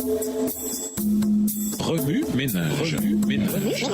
Remue ménage. Remue ménage.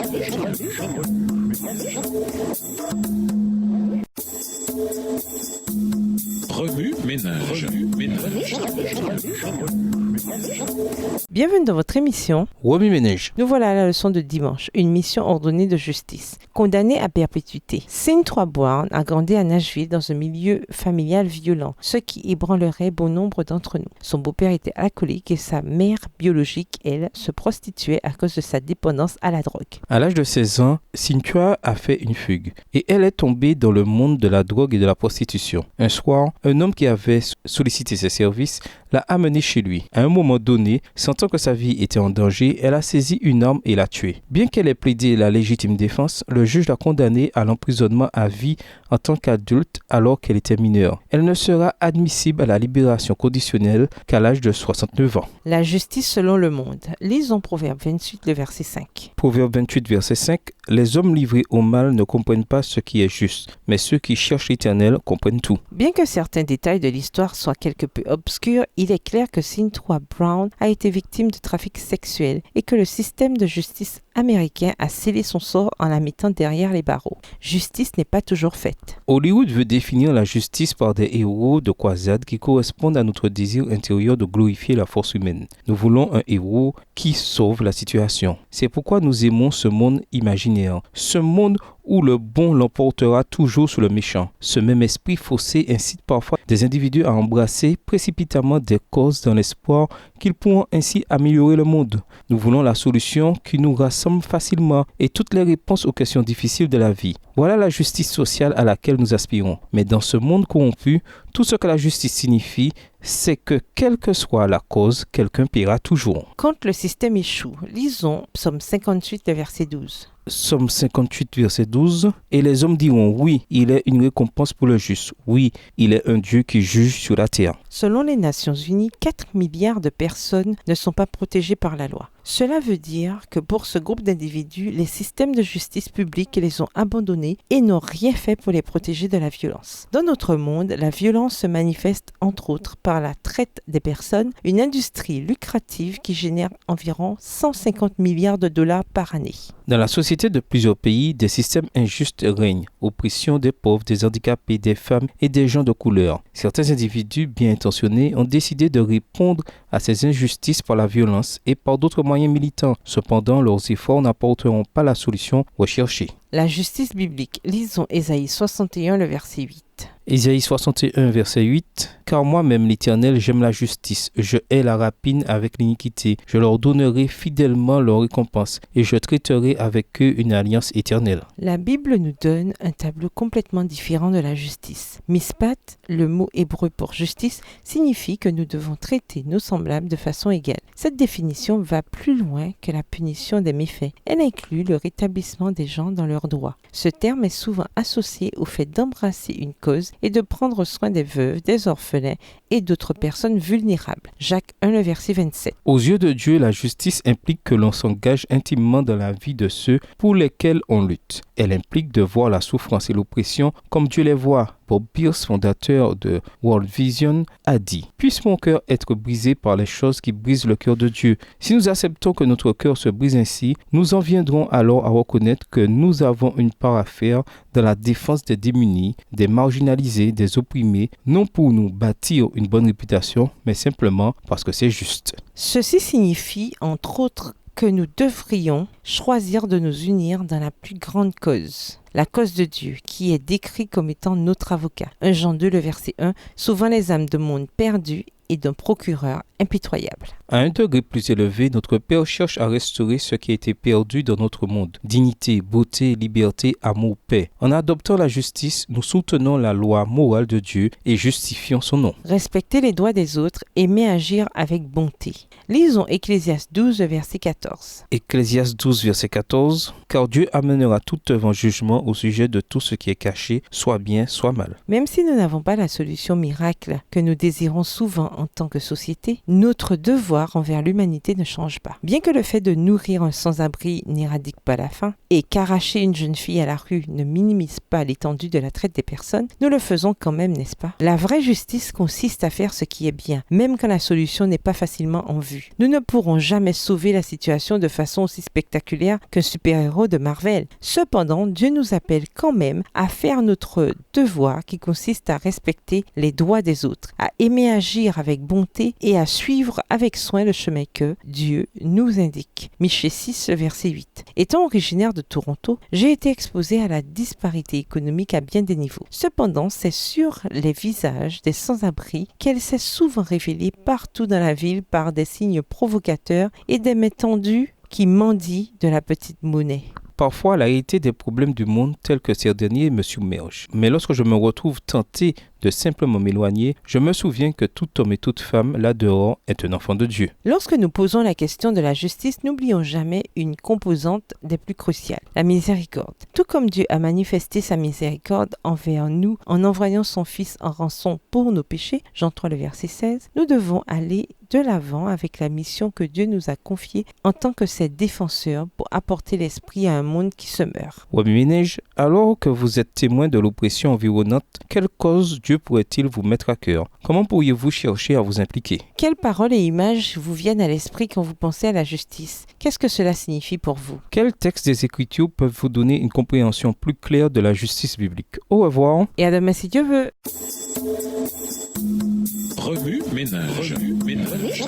Bienvenue dans votre émission Remue ménage. Nous voilà à la leçon de dimanche, une mission ordonnée de justice. Condamné à perpétuité, Cynthia Brown a grandi à Nashville dans un milieu familial violent, ce qui ébranlerait bon nombre d'entre nous. Son beau-père était alcoolique et sa mère biologique, elle, se prostituait à cause de sa dépendance à la drogue. À l'âge de 16 ans, Cynthia a fait une fugue et elle est tombée dans le monde de la drogue et de la prostitution. Un soir, un homme qui avait sollicité ses services l'a amenée chez lui. À un moment donné, sentant que sa vie était en danger, elle a saisi une arme et l'a tué. Bien qu'elle ait plaidé la légitime défense, le juge l'a condamnée à l'emprisonnement à vie en tant qu'adulte alors qu'elle était mineure. Elle ne sera admissible à la libération conditionnelle qu'à l'âge de 69 ans. La justice selon le monde. Lisons Proverbe 28, le verset 5. Proverbe 28, verset 5. Les hommes livrés au mal ne comprennent pas ce qui est juste, mais ceux qui cherchent l'Éternel comprennent tout. Bien que certains détails de l'histoire soient quelque peu obscurs, il est clair que Cynthia Brown a été victime de trafic sexuel et que le système de justice américain a scellé son sort en la mettant derrière les barreaux. Justice n'est pas toujours faite. Hollywood veut définir la justice par des héros de croisade qui correspondent à notre désir intérieur de glorifier la force humaine. Nous voulons un héros qui sauve la situation. C'est pourquoi nous aimons ce monde imaginaire, ce monde où le bon l'emportera toujours sur le méchant. Ce même esprit faussé incite parfois des individus à embrasser précipitamment des causes dans l'espoir qu'ils pourront ainsi améliorer le monde. Nous voulons la solution qui nous rassemble facilement et toutes les réponses aux questions difficiles de la vie. Voilà la justice sociale à laquelle nous aspirons. Mais dans ce monde corrompu, tout ce que la justice signifie, c'est que quelle que soit la cause, quelqu'un paiera toujours. Quand le système échoue, lisons Psaume 58, le verset 12. Psaume 58, verset 12. Et les hommes diront, oui, il est une récompense pour le juste. Oui, il est un Dieu qui juge sur la terre. Selon les Nations Unies, 4 milliards de personnes ne sont pas protégées par la loi. Cela veut dire que pour ce groupe d'individus, les systèmes de justice publique les ont abandonnés et n'ont rien fait pour les protéger de la violence. Dans notre monde, la violence se manifeste entre autres par la traite des personnes, une industrie lucrative qui génère environ 150 milliards de dollars par année. Dans la société de plusieurs pays, des systèmes injustes règnent. Oppression des pauvres, des handicapés, des femmes et des gens de couleur. Certains individus bien intentionnés ont décidé de répondre à ces injustices par la violence et par d'autres moyens militants. Cependant, leurs efforts n'apporteront pas la solution recherchée. La justice biblique. Lisons Ésaïe 61, le verset 8. Ésaïe 61, verset 8. Car moi-même, l'Éternel, j'aime la justice. Je hais la rapine avec l'iniquité. Je leur donnerai fidèlement leur récompense et je traiterai avec eux une alliance éternelle. La Bible nous donne un tableau complètement différent de la justice. Mishpat, le mot hébreu pour justice, signifie que nous devons traiter nos semblables de façon égale. Cette définition va plus loin que la punition des méfaits. Elle inclut le rétablissement des gens dans leurs droits. Ce terme est souvent associé au fait d'embrasser une cause et de prendre soin des veuves, des orphelins et d'autres personnes vulnérables. Jacques 1, le verset 27. Aux yeux de Dieu, la justice implique que l'on s'engage intimement dans la vie de ceux pour lesquels on lutte. Elle implique de voir la souffrance et l'oppression comme Dieu les voit. Bob Pierce, fondateur de World Vision, a dit « Puisse mon cœur être brisé par les choses qui brisent le cœur de Dieu. Si nous acceptons que notre cœur se brise ainsi, nous en viendrons alors à reconnaître que nous avons une part à faire dans la défense des démunis, des marginalisés, des opprimés, non pour nous bâtir une bonne réputation, mais simplement parce que c'est juste. » Ceci signifie, entre autres, que nous devrions choisir de nous unir dans la plus grande cause, la cause de Dieu, qui est décrite comme étant notre avocat. 1 Jean 2, le verset 1, souvent les âmes de monde perdues et d'un procureur impitoyable. À un degré plus élevé, notre Père cherche à restaurer ce qui a été perdu dans notre monde. Dignité, beauté, liberté, amour, paix. En adoptant la justice, nous soutenons la loi morale de Dieu et justifions son nom. Respecter les droits des autres, aimer agir avec bonté. Lisons Ecclésiaste 12, verset 14. Ecclésiaste 12, verset 14. Car Dieu amènera toute œuvre en jugement au sujet de tout ce qui est caché, soit bien, soit mal. Même si nous n'avons pas la solution miracle que nous désirons souvent en tant que société, notre devoir envers l'humanité ne change pas. Bien que le fait de nourrir un sans-abri n'éradique pas la faim et qu'arracher une jeune fille à la rue ne minimise pas l'étendue de la traite des personnes, nous le faisons quand même, n'est-ce pas? La vraie justice consiste à faire ce qui est bien, même quand la solution n'est pas facilement en vue. Nous ne pourrons jamais sauver la situation de façon aussi spectaculaire qu'un super-héros de Marvel. Cependant, Dieu nous appelle quand même à faire notre devoir qui consiste à respecter les droits des autres, à aimer agir avec bonté et à suivre avec soin le chemin que Dieu nous indique. Michée 6, verset 8. Étant originaire de Toronto, j'ai été exposée à la disparité économique à bien des niveaux. Cependant, c'est sur les visages des sans-abri qu'elle s'est souvent révélée partout dans la ville par des signes provocateurs et des mains tendues qui mendient de la petite monnaie. Parfois, la réalité des problèmes du monde tels que ces derniers me submerge. Mais lorsque je me retrouve tenté de simplement m'éloigner, je me souviens que tout homme et toute femme là dehors est un enfant de Dieu. Lorsque nous posons la question de la justice, n'oublions jamais une composante des plus cruciales, la miséricorde. Tout comme Dieu a manifesté sa miséricorde envers nous en envoyant son Fils en rançon pour nos péchés, Jean 3, le verset 16, nous devons aller de l'avant avec la mission que Dieu nous a confiée en tant que ses défenseurs pour apporter l'esprit à un monde qui se meurt. Wamiménège, alors que vous êtes témoin de l'oppression environnante, quelle cause Dieu pourrait-il vous mettre à cœur? Comment pourriez-vous chercher à vous impliquer? Quelles paroles et images vous viennent à l'esprit quand vous pensez à la justice? Qu'est-ce que cela signifie pour vous? Quels textes des Écritures peuvent vous donner une compréhension plus claire de la justice biblique? Au revoir. Et à demain si Dieu veut. Remue ménage. Remue ménage.